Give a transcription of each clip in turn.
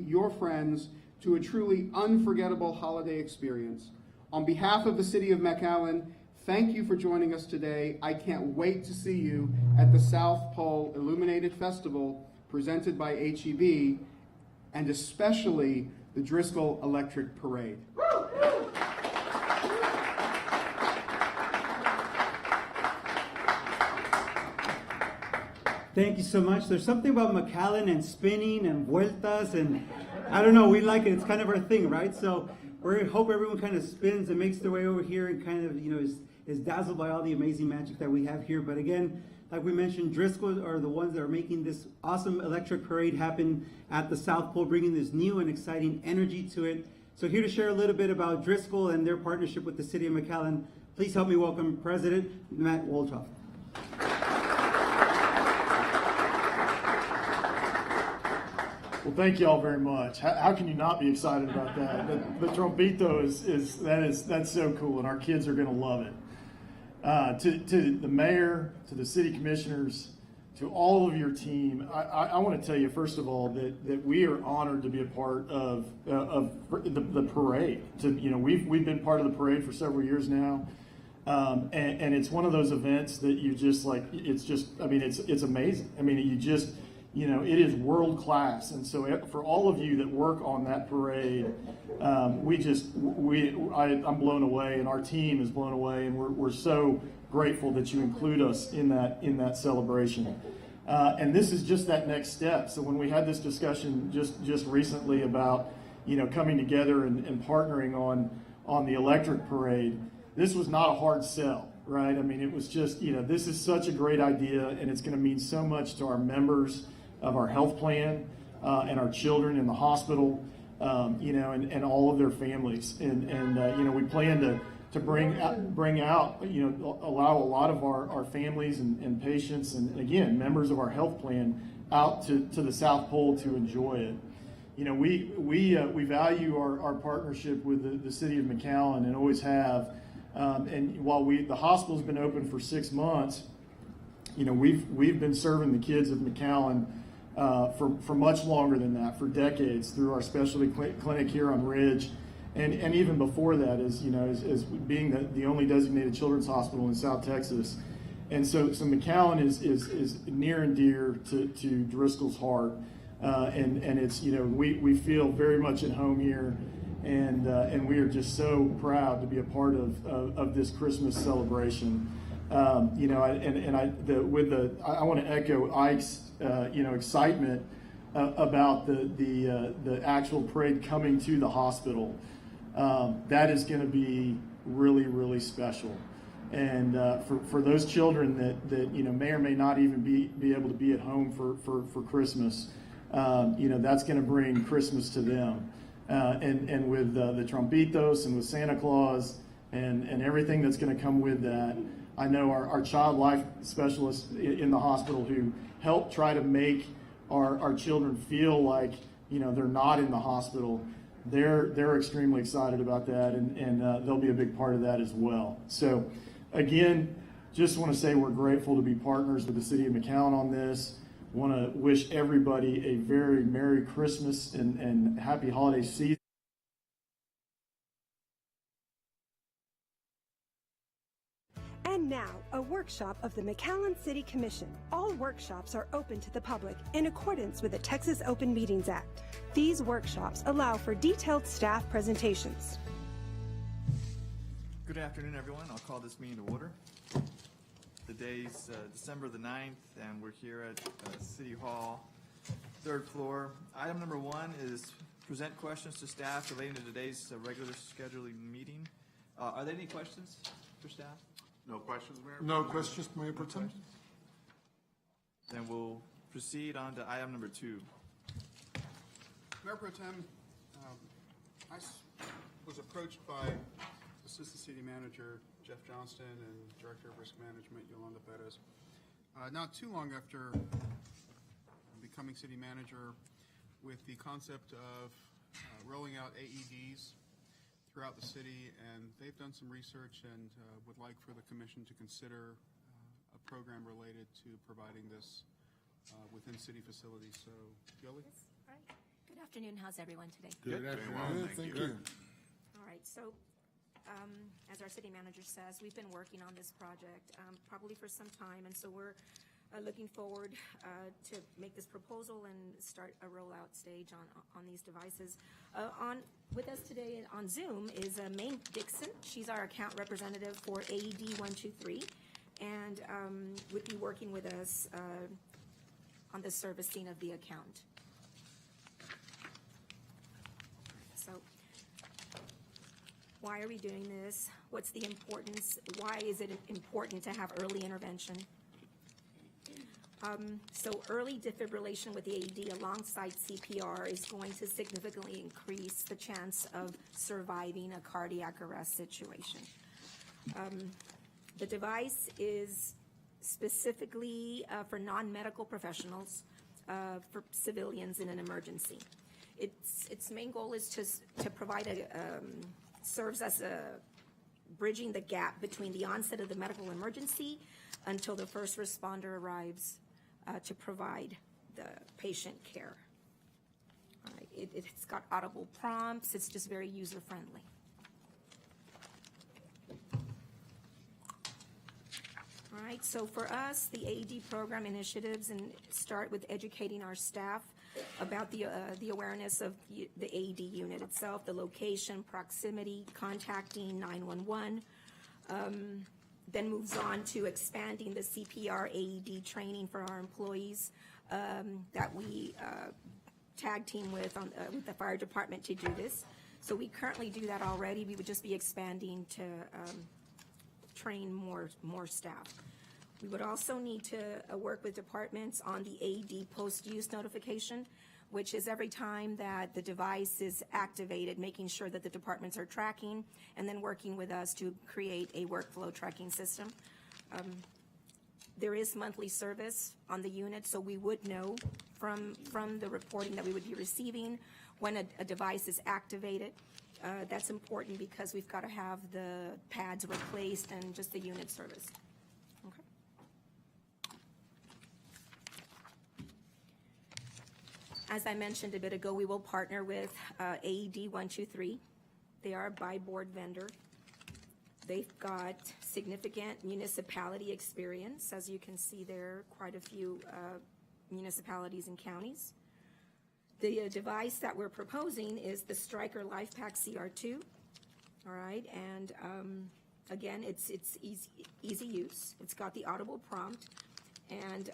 your friends to a truly unforgettable holiday experience. On behalf of the City of McAllen, thank you for joining us today. I can't wait to see you at the South Pole Illuminated Festival presented by HEB, and especially the Driscoll Electric Parade. Thank you so much. There's something about McAllen and spinning and vueltas, and I don't know, we like it. It's kind of our thing, right? So we hope everyone kind of spins and makes their way over here and kind of, is dazzled by all the amazing magic that we have here. But again, like we mentioned, Driscoll are the ones that are making this awesome electric parade happen at the South Pole, bringing this new and exciting energy to it. So here to share a little bit about Driscoll and their partnership with the City of McAllen, please help me welcome President Matt Wolchoff. Well, thank you all very much. How can you not be excited about that? The trombito that's so cool, and our kids are going to love it. To the mayor, to the city commissioners, to all of your team, I want to tell you first of all that we are honored to be a part of the parade. We've been part of the parade for several years now, and it's one of those events that you just like. It's amazing. It is world class, and so for all of you that work on that parade, I'm blown away, and our team is blown away, and we're so grateful that you include us in that celebration. And this is just that next step. So when we had this discussion just recently about coming together and partnering on the electric parade, this was not a hard sell, right? It was just this is such a great idea, and it's going to mean so much to our members of our health plan and our children in the hospital, and all of their families. And we plan to bring out, allow a lot of our families and patients and, again, members of our health plan out to the South Pole to enjoy it. We value our partnership with the City of McAllen and always have. And while the hospital's been open for 6 months, we've been serving the kids of McAllen for much longer than that, for decades, through our specialty clinic here on Ridge, and even before that, as being the only designated children's hospital in South Texas. And so McAllen is near and dear to Driscoll's heart, and it's we feel very much at home here, and we are just so proud to be a part of this Christmas celebration. I want to echo Ike's excitement about the actual parade coming to the hospital. That is going to be really, really special. And for those children that may or may not even be able to be at home for Christmas, that's going to bring Christmas to them. And with the trompitos and with Santa Claus and everything that's going to come with that, I know our child life specialists in the hospital who help try to make our children feel like they're not in the hospital. They're extremely excited about that, and they'll be a big part of that as well. So again, just want to say we're grateful to be partners with the City of McAllen on this. Want to wish everybody a very Merry Christmas and Happy Holiday season. And now, a workshop of the McAllen City Commission. All workshops are open to the public in accordance with the Texas Open Meetings Act. These workshops allow for detailed staff presentations. Good afternoon, everyone. I'll call this meeting to order. The day's December the 9th, and we're here at City Hall, 3rd floor. Item number 1 is present questions to staff relating to today's regular scheduling meeting. Are there any questions for staff? No questions, Mayor? No questions, Mayor Pro Tem. Then we'll proceed on to item number 2. Mayor Pro Tem, I was approached by Assistant City Manager Jeff Johnston and Director of Risk Management Yolanda Perez not too long after becoming City Manager with the concept of rolling out AEDs throughout the city, and they've done some research and would like for the Commission to consider a program related to providing this within city facilities. So, Jolie? Yes, all right. Good afternoon. How's everyone today? Good afternoon. Thank you. All right. So, as our city manager says, we've been working on this project probably for some time, and so we're looking forward to make this proposal and start a rollout stage on these devices. With us today on Zoom is May Dixon. She's our account representative for AED 123, and would be working with us on the servicing of the account. So, why are we doing this? What's the importance? Why is it important to have early intervention? So early defibrillation with the AED alongside CPR is going to significantly increase the chance of surviving a cardiac arrest situation. The device is specifically for non-medical professionals, for civilians in an emergency. Its main goal is to provide serves as a bridging the gap between the onset of the medical emergency until the first responder arrives to provide the patient care. All right. It's got audible prompts. It's just very user-friendly. All right, so for us, the AED program initiatives start with educating our staff about the awareness of the AED unit itself, the location, proximity, contacting 911. Then moves on to expanding the CPR AED training for our employees that we tag team with the fire department to do this. So we currently do that already. We would just be expanding to train more staff. We would also need to work with departments on the AED post-use notification, which is every time that the device is activated, making sure that the departments are tracking, and then working with us to create a workflow tracking system. There is monthly service on the unit, so we would know from the reporting that we would be receiving when a device is activated. That's important because we've got to have the pads replaced and just the unit service. Okay. As I mentioned a bit ago, we will partner with AED 123. They are a by-board vendor. They've got significant municipality experience. As you can see there, quite a few municipalities and counties. The device that we're proposing is the Stryker LifePak CR2. All right, and again, it's easy use. It's got the audible prompt. And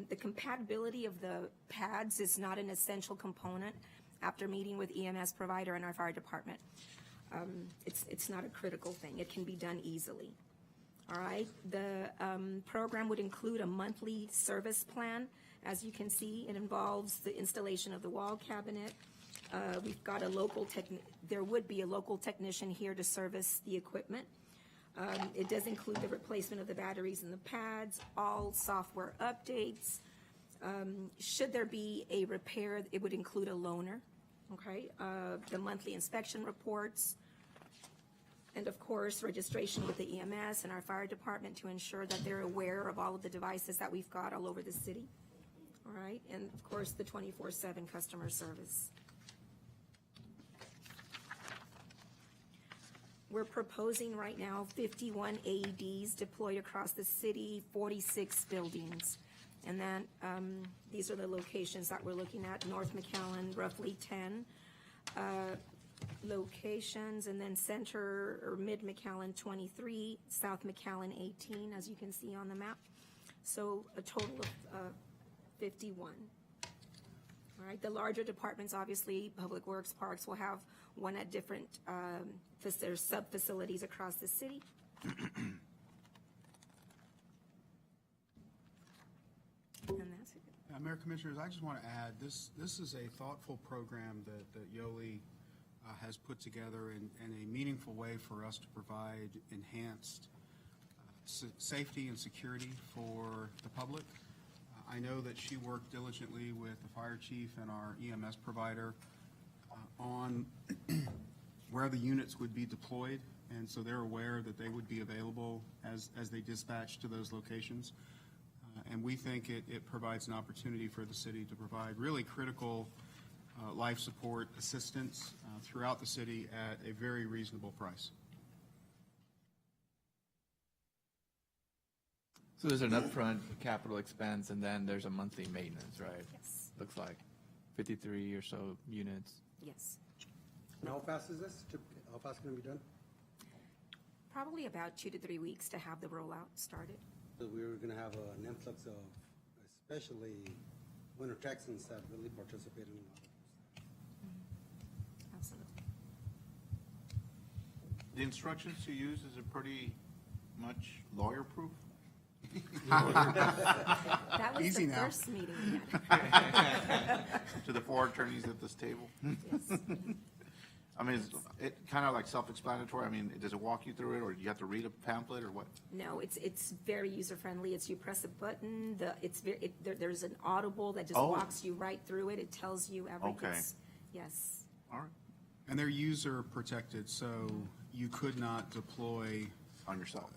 the compatibility of the pads is not an essential component after meeting with EMS provider and our fire department. It's not a critical thing. It can be done easily. All right. The program would include a monthly service plan. As you can see, it involves the installation of the wall cabinet. We've got there would be a local technician here to service the equipment. It does include the replacement of the batteries and the pads, all software updates. Should there be a repair, it would include a loaner, okay? The monthly inspection reports, and of course, registration with the EMS and our fire department to ensure that they're aware of all of the devices that we've got all over the city, all right? And of course, the 24/7 customer service. We're proposing right now 51 AEDs deployed across the city, 46 buildings. And then these are the locations that we're looking at. North McAllen, roughly 10 locations, and then center or mid McAllen, 23, South McAllen, 18, as you can see on the map. So a total of 51. All right, the larger departments, obviously, Public Works, Parks, will have one at different sub-facilities across the city. And that's it. Mayor Commissioners, I just want to add, this is a thoughtful program that Yoli has put together in a meaningful way for us to provide enhanced safety and security for the public. I know that she worked diligently with the fire chief and our EMS provider on where the units would be deployed, and so they're aware that they would be available as they dispatch to those locations. And we think it provides an opportunity for the city to provide really critical life support assistance throughout the city at a very reasonable price. So there's an upfront capital expense, and then there's a monthly maintenance, right? Yes, Looks like 53 or so units. yes. And how fast is this? How fast can it be done? Probably about 2 to 3 weeks to have the rollout started. So we were gonna have an influx of, especially winter Texans that really participate in a lot of this. Absolutely. The instructions you use, is it pretty much lawyer-proof? That was Easy the now. first meeting we had. To the four attorneys at this table? Yes. I mean, is it kind of like self-explanatory? I mean, does it walk you through it, or do you have to read a pamphlet, or what? No, it's very user-friendly. It's you press a button, there's an audible that just Oh. walks you right through it. It tells you everything. Okay. Yes. All right, And they're user protected, so you could not deploy on yourself.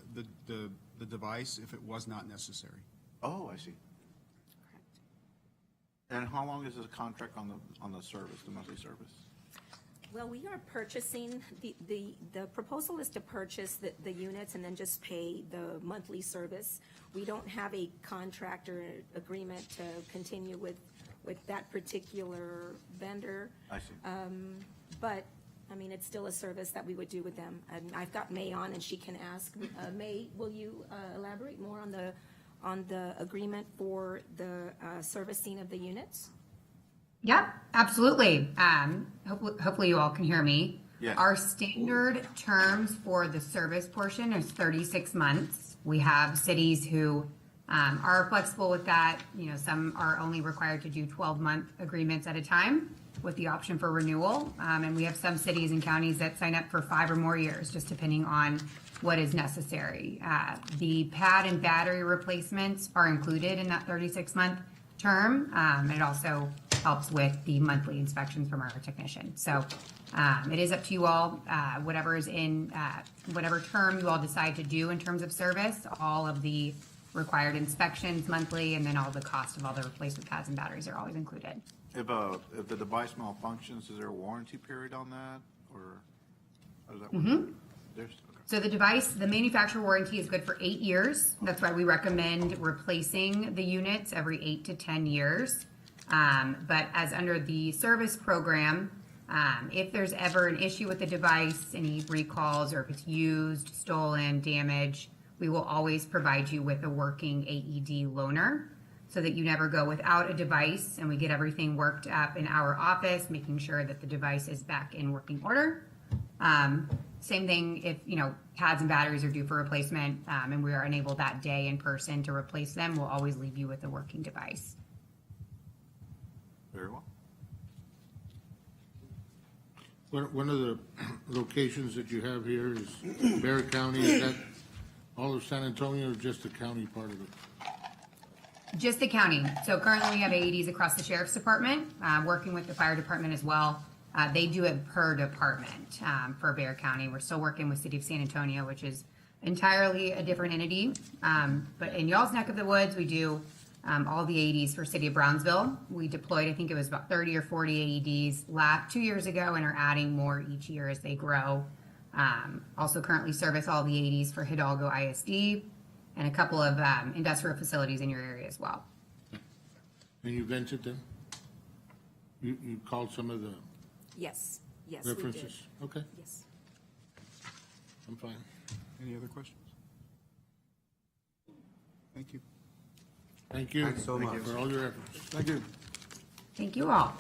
the device if it was not necessary. Oh, I see. Correct. And how long is the contract on the service, the monthly service? Well, we are purchasing, the proposal is to purchase the units and then just pay the monthly service. We don't have a contract or agreement to continue with that particular vendor. I see. But, I mean, it's still a service that we would do with them. And I've got May on, and she can ask. May, will you elaborate more on the agreement for the servicing of the units? Yep, absolutely. Hopefully you all can hear me. Yes. Our standard terms for the service portion is 36 months. We have cities who are flexible with that. You know, some are only required to do 12-month agreements at a time with the option for renewal. And we have some cities and counties that sign up for 5 or more years, just depending on what is necessary. The pad and battery replacements are included in that 36-month term. It also helps with the monthly inspections from our technician. So it is up to you all, whatever is in, whatever term you all decide to do in terms of service, all of the required inspections monthly, and then all the cost of all the replacement pads and batteries are always included. If the device malfunctions, is there a warranty period on that, or how does that work? There's, okay. So the device, the manufacturer warranty is good for 8 years. That's why we recommend replacing the units every 8 to 10 years. But as under the service program, if there's ever an issue with the device, any recalls, or if it's used, stolen, damaged, we will always provide you with a working AED loaner so that you never go without a device, and we get everything worked up in our office, making sure that the device is back in working order. Same thing if, you know, pads and batteries are due for replacement, and we are unable that day in person to replace them, we'll always leave you with a working device. Very well. One of the locations that you have here is Bear County. Is that all of San Antonio or just the county part of it? Just the county. So currently we have AEDs across the sheriff's department, working with the fire department as well. They do it per department for Bear County. We're still working with City of San Antonio, which is entirely a different entity. But in y'all's neck of the woods, we do all the AEDs for City of Brownsville. We deployed, I think it was about 30 or 40 AEDs 2 years ago, and are adding more each year as they grow. Also currently service all the AEDs for Hidalgo ISD and a couple of industrial facilities in your area as well. And you vented them? You called some of the Yes, yes, we did. references? Okay, Yes. I'm fine. Any other questions? Thank you. Thank you. Thanks so much. For all your efforts. Thank you. Thank you all.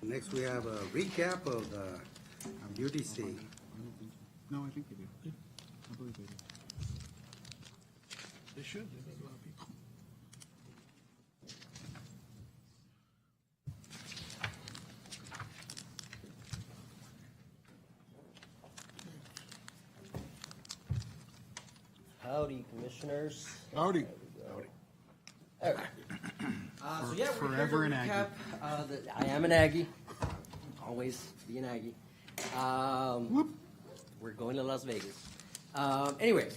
Next, we have a recap of the UDC. No, I think they do. I believe they do. They should. They got a lot of people. Howdy, commissioners. Howdy. So yeah, we're here to Forever an Aggie. recap. I am an Aggie. Always be an Aggie. We're going to Las Vegas. Anyway,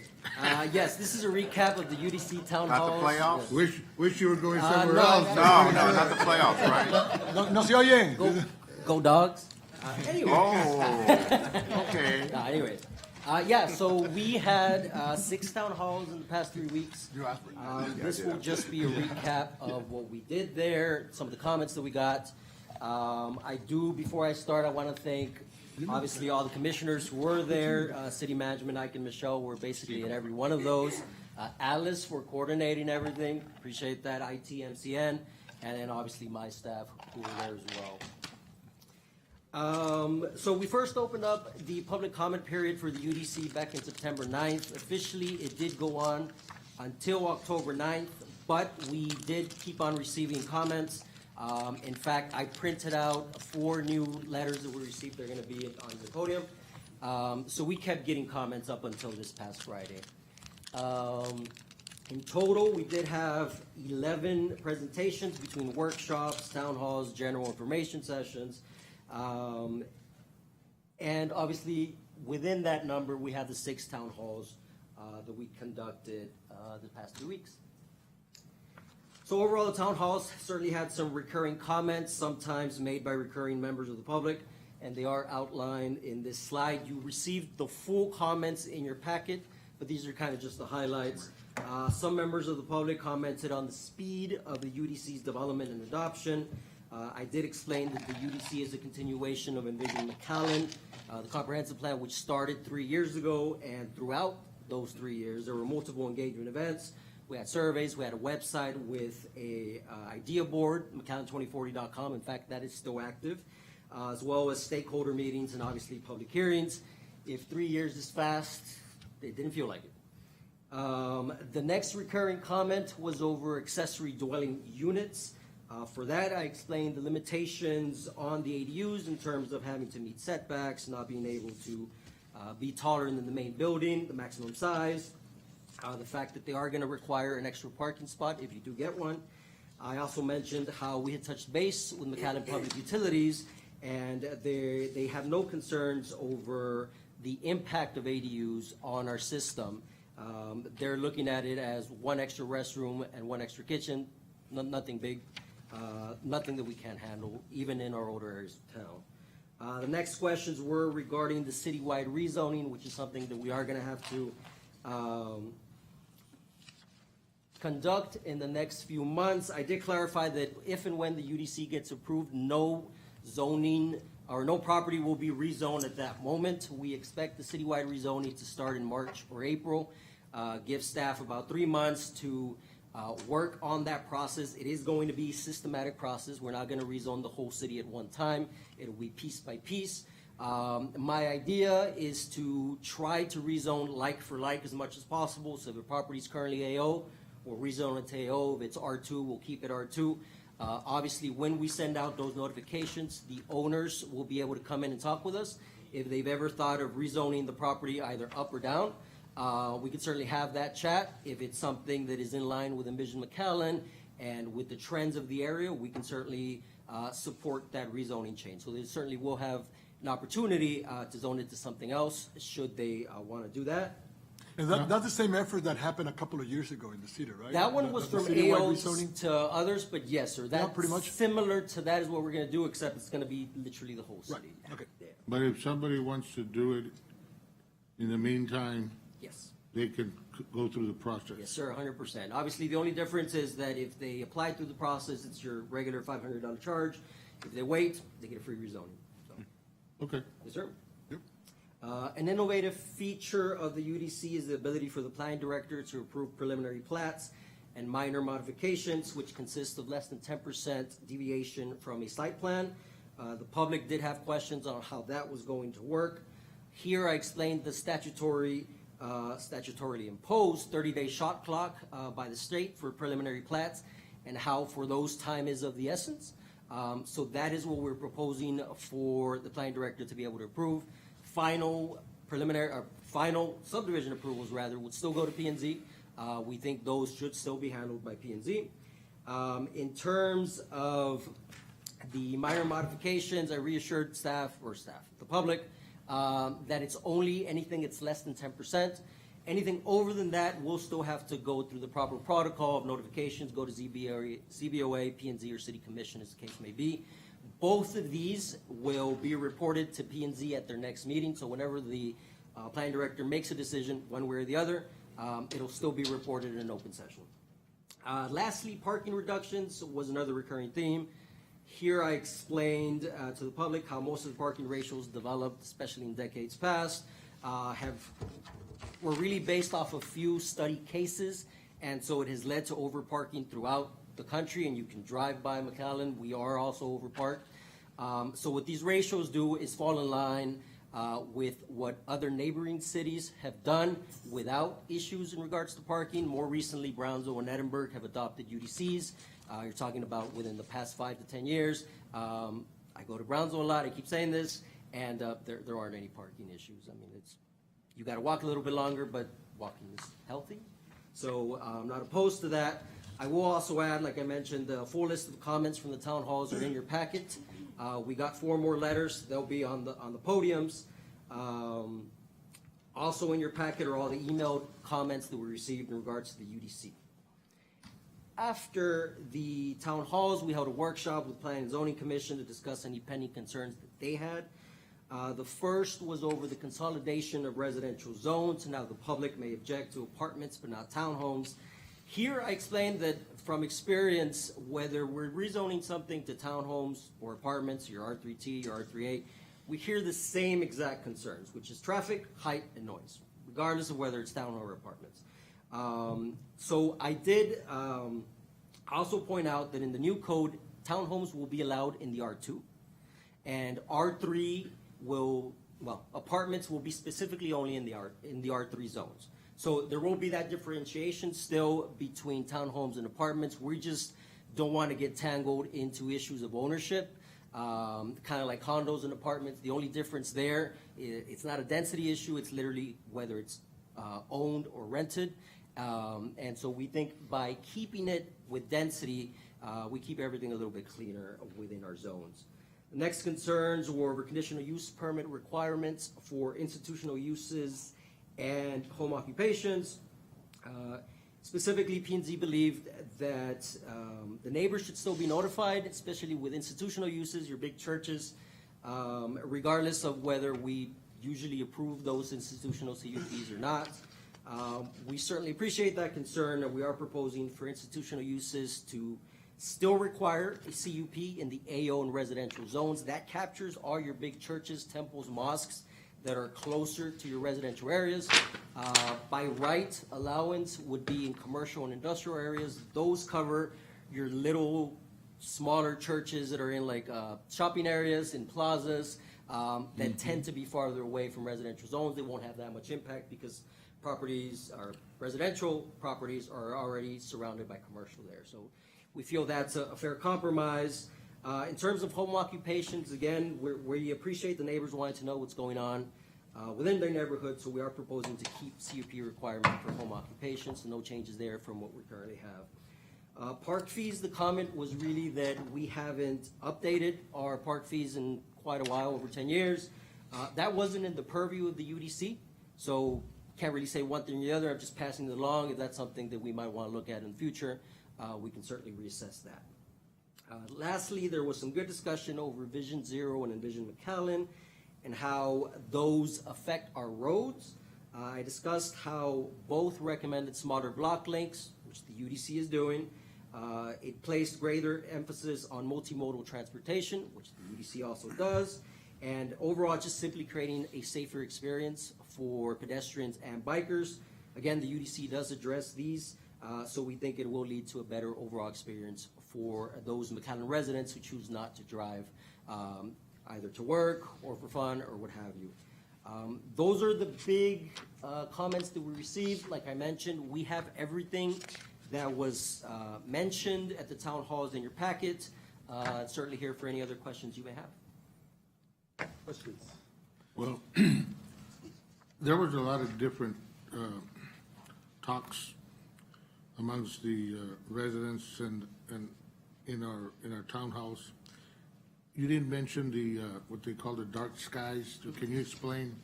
yes, this is a recap of the UDC town Not the halls. playoffs? Wish you were going somewhere no, else. No, not the playoffs, right? No se oyen. Go Dogs. Anyway. Oh, okay. Anyway. Yeah, so we had 6 town halls in the past 3 weeks. This will just be a recap of what we did there, some of the comments that we got. Before I start, I want to thank, obviously, all the commissioners who were there. City management, Ike and Michelle were basically at every one of those. Alice for coordinating everything. Appreciate that. IT, MCN, and then obviously my staff who were there as well. So we first opened up the public comment period for the UDC back in September 9th. Officially, it did go on until October 9th, but we did keep on receiving comments. In fact, I printed out 4 new letters that we received. They're going to be on the podium. So we kept getting comments up until this past Friday. In total, we did have 11 presentations between workshops, town halls, general information sessions. And obviously, within that number, we have the 6 town halls that we conducted the past 2 weeks. So overall, the town halls certainly had some recurring comments, sometimes made by recurring members of the public, and they are outlined in this slide. You received the full comments in your packet, but these are kind of just the highlights. Some members of the public commented on the speed of the UDC's development and adoption. I did explain that the UDC is a continuation of Envision McAllen, the comprehensive plan, which started 3 years ago, and throughout those 3 years, there were multiple engagement events. We had surveys, we had a website with a idea board, McAllen2040.com. In fact, that is still active, as well as stakeholder meetings and obviously public hearings. If 3 years is fast, it didn't feel like it. The next recurring comment was over accessory dwelling units. For that, I explained the limitations on the ADUs in terms of having to meet setbacks, not being able to be taller than the main building, the maximum size, the fact that they are going to require an extra parking spot if you do get one. I also mentioned how we had touched base with McAllen Public Utilities, and they have no concerns over the impact of ADUs on our system. They're looking at it as 1 extra restroom and 1 extra kitchen, nothing big. Nothing that we can't handle, even in our older areas of town. The next questions were regarding the citywide rezoning, which is something that we are going to have to conduct in the next few months. I did clarify that if and when the UDC gets approved, no zoning or no property will be rezoned at that moment. We expect the citywide rezoning to start in March or April. Give staff about 3 months to work on that process. It is going to be a systematic process. We're not going to rezone the whole city at one time. It'll be piece by piece. My idea is to try to rezone like for like as much as possible. So if the property is currently AO, we'll rezone it to AO. If it's R2, we'll keep it R2. Obviously, when we send out those notifications, the owners will be able to come in and talk with us. If they've ever thought of rezoning the property either up or down, we can certainly have that chat. If it's something that is in line with Envision McAllen and with the trends of the area, we can certainly support that rezoning change. So they certainly will have an opportunity to zone it to something else should they want to do that. And that's the same effort that happened a couple of years ago in the city, right? That one was The from citywide AOs rezoning? to others, but yes, sir. That's pretty much. similar to that is what we're going to do, except it's going to be literally the whole city. Right, okay. Yeah. But if somebody wants to do it in the meantime, Yes. they can go through the process. Yes, sir, 100%. Obviously, the only difference is that if they apply through the process, it's your regular $500 charge. If they wait, they get a free rezoning. So, Okay. yes, sir. Yep. An innovative feature of the UDC is the ability for the planning director to approve preliminary plats and minor modifications, which consist of less than 10% deviation from a site plan. The public did have questions on how that was going to work. Here I explained the statutorily imposed 30-day shot clock by the state for preliminary plats and how for those time is of the essence. So that is what we're proposing for the planning director to be able to approve. Final subdivision approvals rather would still go to P&Z. We think those should still be handled by P&Z. In terms of the minor modifications, I reassured the public, that it's only anything that's less than 10%. Anything over than that, we'll still have to go through the proper protocol of notifications, go to CBOA, P&Z, or City Commission, as the case may be. Both of these will be reported to P&Z at their next meeting, so whenever the planning director makes a decision, one way or the other, it'll still be reported in an open session. Lastly, parking reductions was another recurring theme. Here I explained to the public how most of the parking ratios developed, especially in decades past, were really based off of few study cases, and so it has led to overparking throughout the country, and you can drive by McAllen. We are also overparked. So what these ratios do is fall in line with what other neighboring cities have done without issues in regards to parking. More recently, Brownsville and Edinburgh have adopted UDCs. You're talking about within the past 5 to 10 years. I go to Brownsville a lot, I keep saying this, and there aren't any parking issues. I mean, you got to walk a little bit longer, but walking is healthy. So I'm not opposed to that. I will also add, like I mentioned, the full list of comments from the town halls are in your packet. We got 4 more letters. They'll be on the podiums. Also in your packet are all the emailed comments that we received in regards to the UDC. After the town halls, we held a workshop with Planning and Zoning Commission to discuss any pending concerns that they had. The first was over the consolidation of residential zones, and how the public may object to apartments but not townhomes. Here I explained that from experience, whether we're rezoning something to townhomes or apartments, your R3T, your R38, we hear the same exact concerns, which is traffic, height, and noise, regardless of whether it's townhome or apartments. So I did also point out that in the new code, townhomes will be allowed in the R2, and R3 apartments will be specifically only in the R3 zones. So there will be that differentiation still between townhomes and apartments. We just don't want to get tangled into issues of ownership, kind of like condos and apartments. The only difference there, it's not a density issue, it's literally whether it's owned or rented. And so we think by keeping it with density, we keep everything a little bit cleaner within our zones. The next concerns were over conditional use permit requirements for institutional uses and home occupations. Specifically, P&Z believed that the neighbors should still be notified, especially with institutional uses, your big churches, regardless of whether we usually approve those institutional CUPs or not. We certainly appreciate that concern, and we are proposing for institutional uses to still require a CUP in the AO and residential zones. That captures all your big churches, temples, mosques that are closer to your residential areas. By right, allowance would be in commercial and industrial areas. Those cover your little smaller churches that are in like shopping areas, in plazas, that tend to be farther away from residential zones. They won't have that much impact because residential properties are already surrounded by commercial there. So we feel that's a fair compromise. In terms of home occupations, again, we appreciate the neighbors wanting to know what's going on within their neighborhood, so we are proposing to keep CUP requirement for home occupations, so no changes there from what we currently have. Park fees, the comment was really that we haven't updated our park fees in quite a while, over 10 years. That wasn't in the purview of the UDC, so can't really say one thing or the other. I'm just passing it along. If that's something that we might want to look at in the future, we can certainly reassess that. Lastly, there was some good discussion over Vision Zero and Envision McAllen and how those affect our roads. I discussed how both recommended smarter block links, which the UDC is doing. It placed greater emphasis on multimodal transportation, which the UDC also does. And overall, just simply creating a safer experience for pedestrians and bikers. Again, the UDC does address these, so we think it will lead to a better overall experience for those McAllen residents who choose not to drive either to work or for fun or what have you. Those are the big comments that we received. Like I mentioned, we have everything that was mentioned at the town halls in your packet. Certainly here for any other questions you may have. Questions? Well, there was a lot of different talks amongst the residents and in our townhouse. you didn't mention the, what they call the dark skies. Can you explain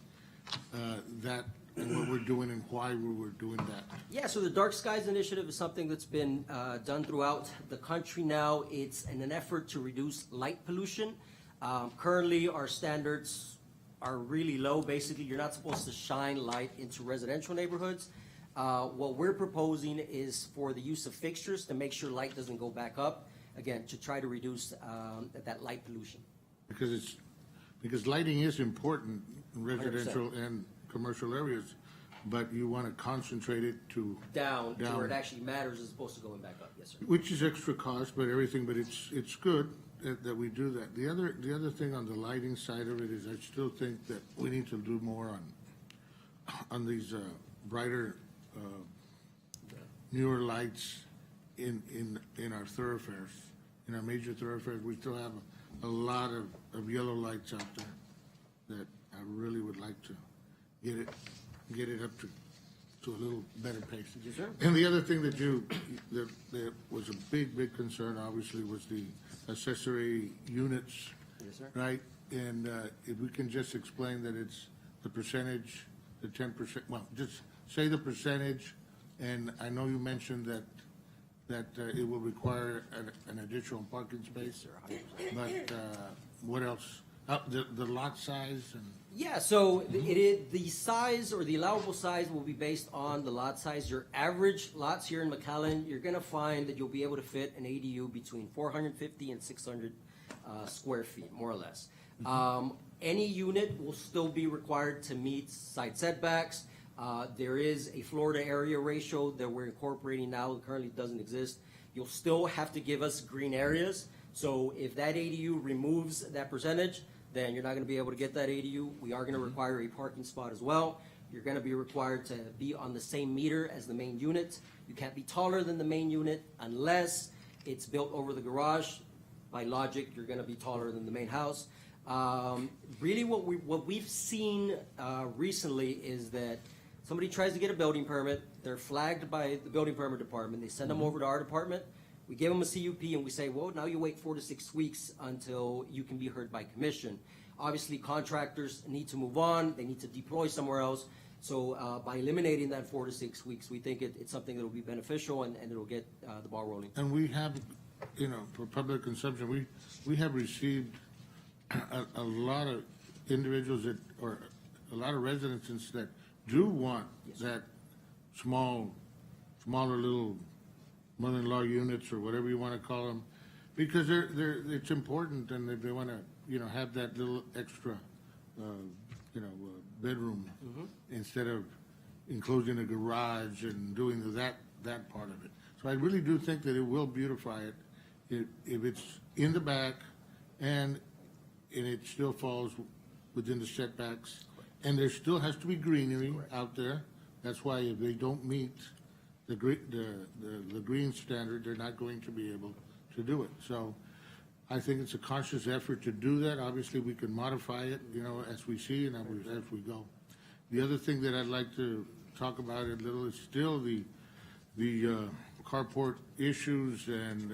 that and what we're doing and why we were doing that? Yeah, so the Dark Skies Initiative is something that's been done throughout the country now. It's in an effort to reduce light pollution. Currently, our standards are really low. Basically, you're not supposed to shine light into residential neighborhoods. What we're proposing is for the use of fixtures to make sure light doesn't go back up, again, to try to reduce that light pollution. Because lighting is important in residential 100%. and commercial areas, but you want to concentrate it to Down to where it actually matters as opposed to going back up. Yes, sir. which is extra cost, but it's good that we do that. The other thing on the lighting side of it is I still think that we need to do more on these brighter, newer lights in our thoroughfares, in our major thoroughfares. We still have a lot of yellow lights out there that I really would like to get it up to a little better pace. Yes, sir. And the other thing that was a big concern, obviously, was the accessory units. Yes, sir. Right? And if we can just explain that it's the percentage, the 10%, well, just say the percentage, and I know you mentioned that it will require an additional parking space. But what else? The lot size and. Yeah, so the size or the allowable size will be based on the lot size. Your average lots here in McAllen, you're going to find that you'll be able to fit an ADU between 450 and 600 square feet, more or less. Any unit will still be required to meet side setbacks. There is a Florida area ratio that we're incorporating now that currently doesn't exist. You'll still have to give us green areas. So if that ADU removes that percentage, then you're not going to be able to get that ADU. We are going to require a parking spot as well. You're going to be required to be on the same meter as the main unit. You can't be taller than the main unit unless it's built over the garage. By logic, you're going to be taller than the main house. Really what we've seen recently is that somebody tries to get a building permit. They're flagged by the building permit department. They send them over to our department. We give them a CUP and we say, well, now you wait 4 to 6 weeks until you can be heard by commission. Obviously, contractors need to move on. They need to deploy somewhere else. So by eliminating that 4 to 6 weeks, we think it's something that will be beneficial and it'll get the ball rolling. And we have, for public consumption, we have received a lot of individuals or a lot of residents that do want that smaller little mother-in-law units or whatever you want to call them, because it's important, and they want to have that little extra bedroom instead of enclosing a garage and doing that part of it. So I really do think that it will beautify it if it's in the back and it still falls within the setbacks, and there still has to be greenery out there. That's why if they don't meet the green standard, they're not going to be able to do it. So I think it's a conscious effort to do that. Obviously, we can modify it, as we see and as we go. The other thing that I'd like to talk about a little is still the carport issues, and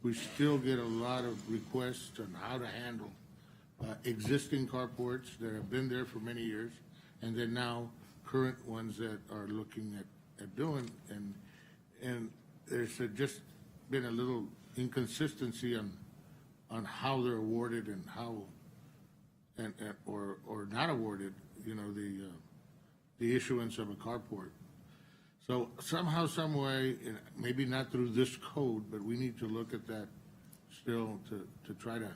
we still get a lot of requests on how to handle existing carports that have been there for many years, and then now current ones that are looking at doing, and there's just been a little inconsistency on how they're awarded and how or not awarded, the issuance of a carport. So somehow, some way, maybe not through this code, but we need to look at that still to try to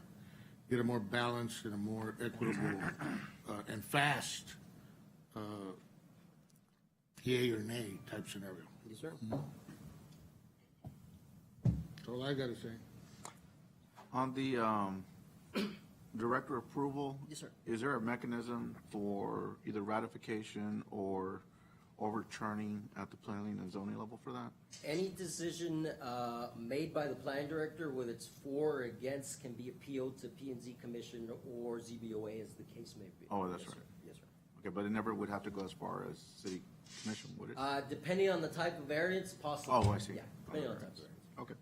get a more balanced and a more equitable and fast yay or nay type scenario. Yes, sir. That's all I got to say. On the director approval? Yes, sir. Is there a mechanism for either ratification or overturning at the planning and zoning level for that? Any decision made by the plan director, whether it's for or against, can be appealed to P&Z Commission or ZBOA, as the case may be. Oh, that's Yes, right. sir. Yes, sir. Okay, but it never would have to go as far as city commission, would it? Depending on the type of variance, possibly. Oh, I see. Yeah, depending on the type of variance. Okay.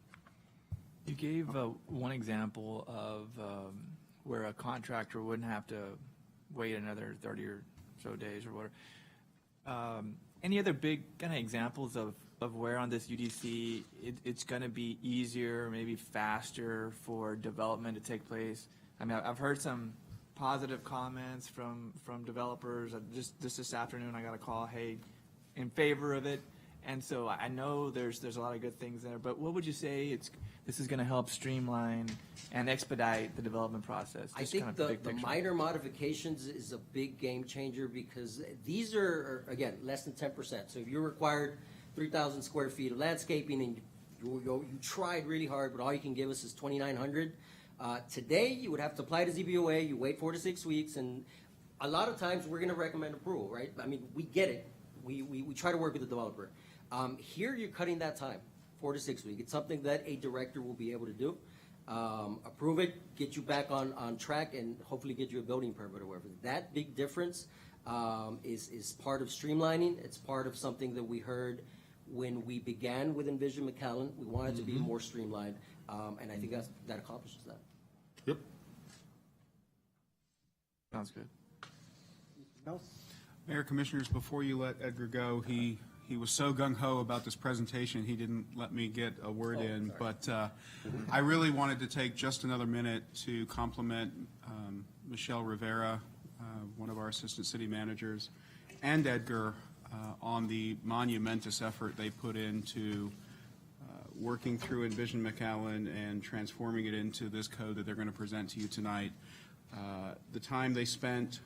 You gave one example of where a contractor wouldn't have to wait another 30 or so days or whatever. Any other big kind of examples of where on this UDC it's going to be easier, maybe faster for development to take place? I mean, I've heard some positive comments from developers. Just this afternoon, I got a call, hey, in favor of it. And so I know there's a lot of good things there, but what would you say this is going to help streamline and expedite the development process? I Just think kind of big the picture. minor modifications is a big game changer because these are, again, less than 10%. So if you required 3,000 square feet of landscaping and you tried really hard, but all you can give us is 2,900, today you would have to apply to ZBOA, you wait 4 to 6 weeks, and a lot of times we're going to recommend approval, right? I mean, we get it. We try to work with the developer. Here you're cutting that time, 4 to 6 weeks. It's something that a director will be able to do. Approve it, get you back on track, and hopefully get you a building permit or whatever. That big difference is part of streamlining. It's part of something that we heard when we began with Envision McAllen. We wanted to be more streamlined, and I think that accomplishes that. Yep. Sounds good. Mayor, Commissioners, before you let Edgar go, he was so gung-ho about this presentation, he didn't let me get a word in. Sorry. But I really wanted to take just another minute to compliment Michelle Rivera, one of our assistant city managers, and Edgar on the monumentous effort they put into working through Envision McAllen and transforming it into this code that they're going to present to you tonight. The time they spent,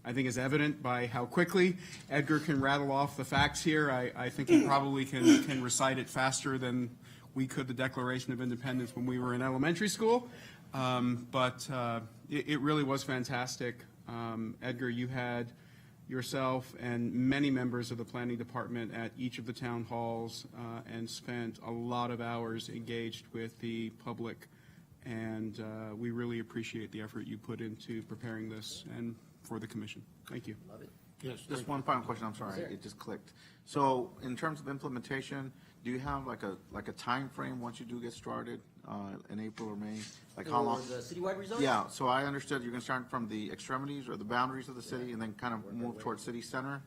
I think, is evident by how quickly Edgar can rattle off the facts here. I think he probably can recite it faster than we could the Declaration of Independence when we were in elementary school. But it really was fantastic. Edgar, you had yourself and many members of the planning department at each of the town halls and spent a lot of hours engaged with the public. And we really appreciate the effort you put into preparing this and for the commission. Thank you. Love it. Yes, just one final question, I'm sorry, it just clicked. So in terms of implementation, do you have like a time frame once you do get started in April or May? Like how long? For the citywide rezoning? Yeah, so I understood you're gonna start from the extremities or the boundaries of the city and then kind of move towards city center.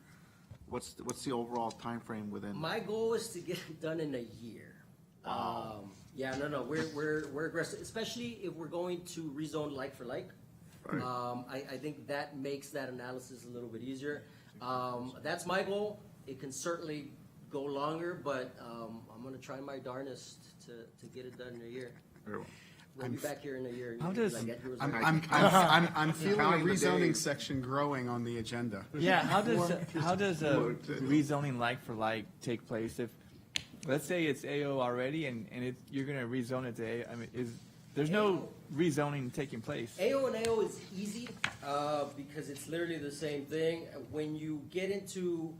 What's the overall time frame within? My goal is to get it done in a year. Yeah, no, we're aggressive, especially if we're going to rezone like for like. Right. I think that makes that analysis a little bit easier. That's my goal. It can certainly go longer, but I'm gonna try my darnest to get it done in a year. Very well. We'll be back here in a year. And How you'll be does- like, Edgar was I'm right. feeling a Counting the rezoning days. section growing on the agenda. Yeah, how does rezoning like for like take place if, let's say it's AO already and you're gonna rezone it to A, I mean, there's no rezoning taking place. AO and AO is easy because it's literally the same thing. When you get into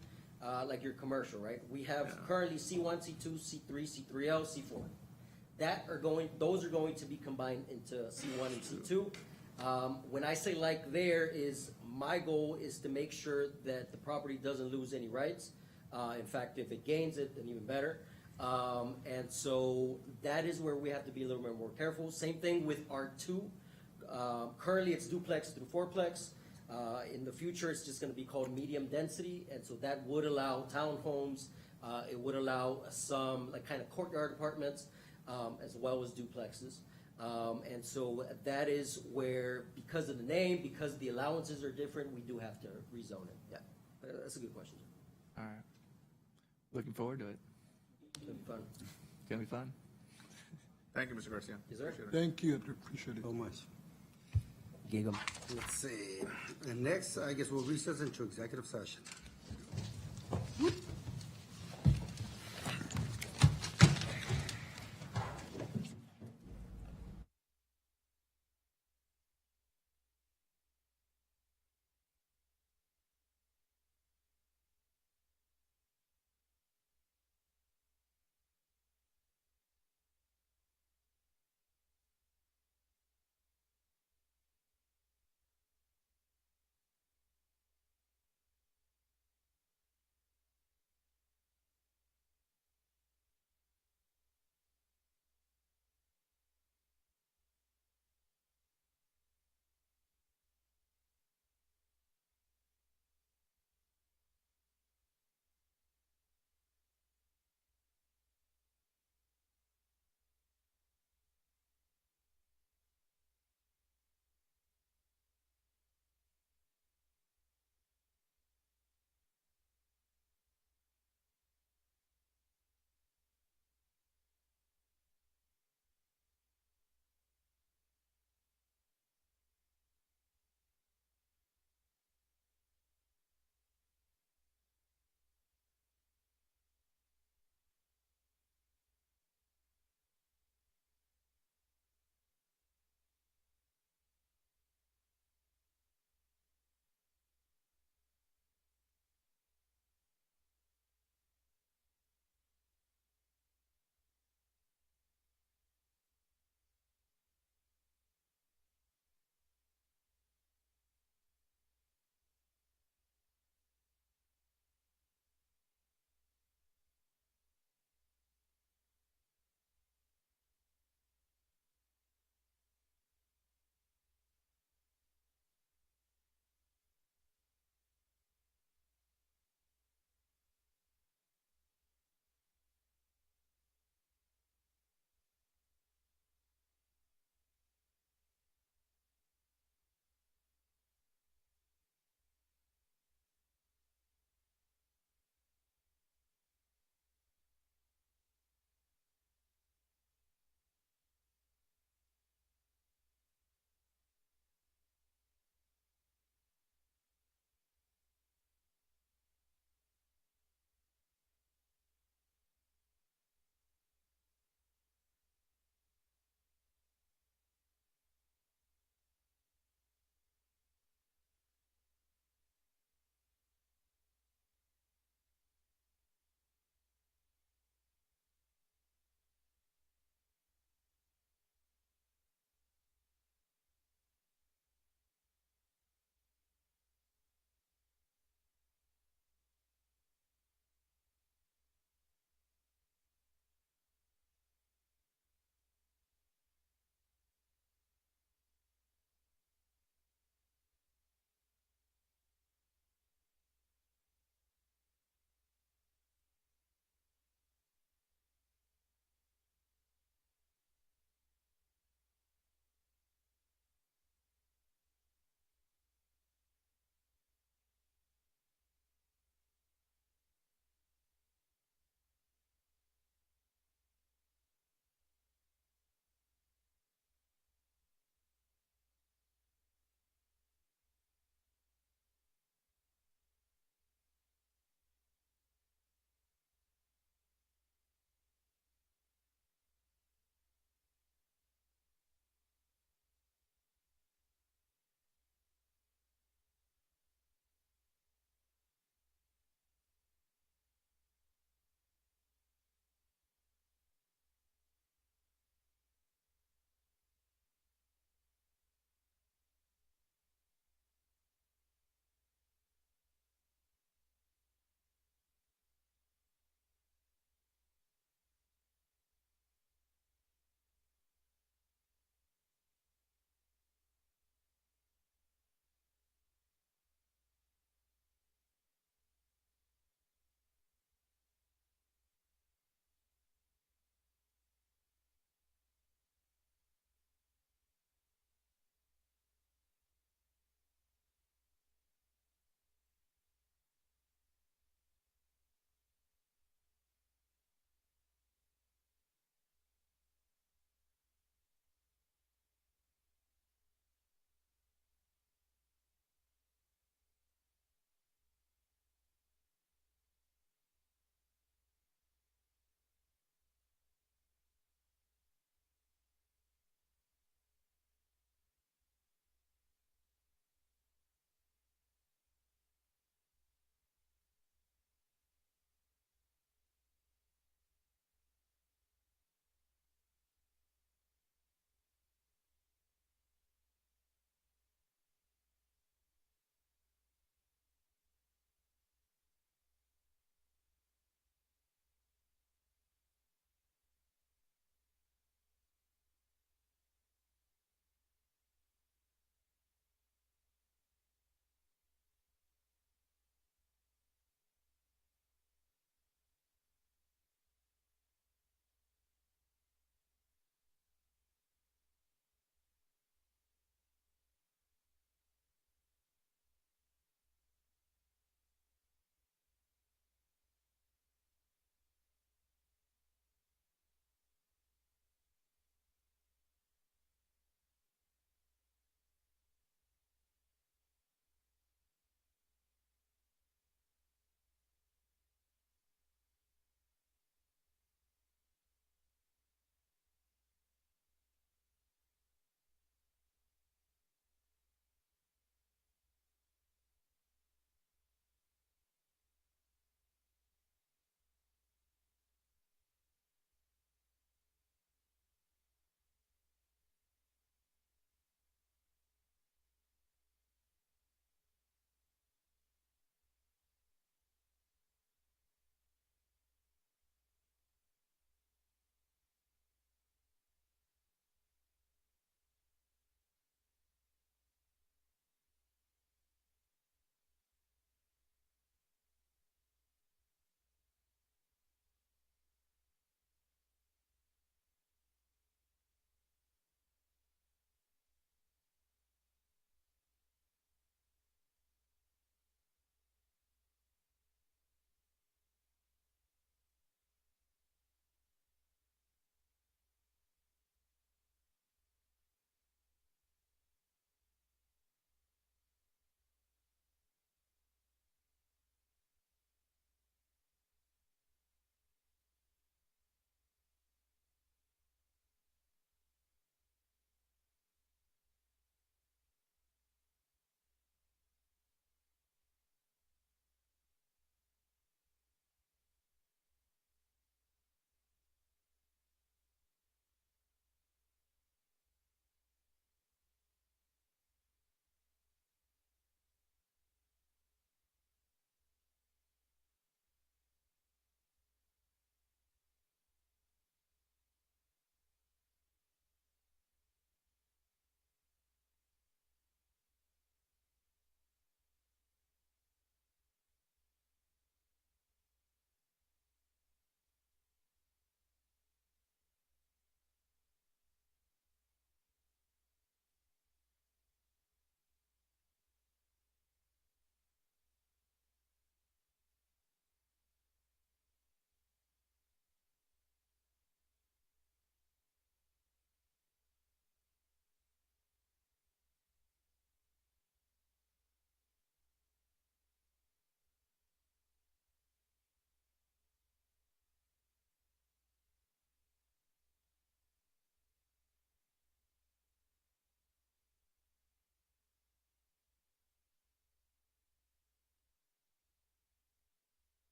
like your commercial, right? We have currently C1, C2, C3, C3L, C4. Those are going to be combined into C1 and C2. When I say like there is, my goal is to make sure that the property doesn't lose any rights. In fact, if it gains it, then even better. And so that is where we have to be a little bit more careful. Same thing with R2. Currently it's duplex through fourplex. In the future, it's just gonna be called medium density. And so that would allow townhomes. It would allow some like kind of courtyard apartments, as well as duplexes. And so that is where, because of the name, because the allowances are different, we do have to rezone it. Yeah, that's a good question. All right. Looking forward to it. It's gonna be fun. It's gonna be fun. Thank you, Mr. Garcia. Yes, sir. Thank you, I appreciate it. So much. Gig 'em. Let's see. And next, I guess we'll recess into executive session.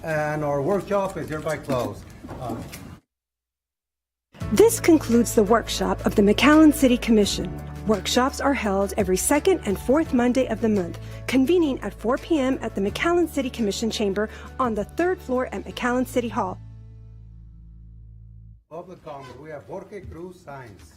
and our workshop is hereby closed. This concludes the workshop of the McAllen City Commission. Workshops are held every second and fourth Monday of the month, convening at 4 p.m. at the McAllen City Commission chamber on the 3rd floor at McAllen City Hall. Public comment, we have Jorge Cruz Sainz.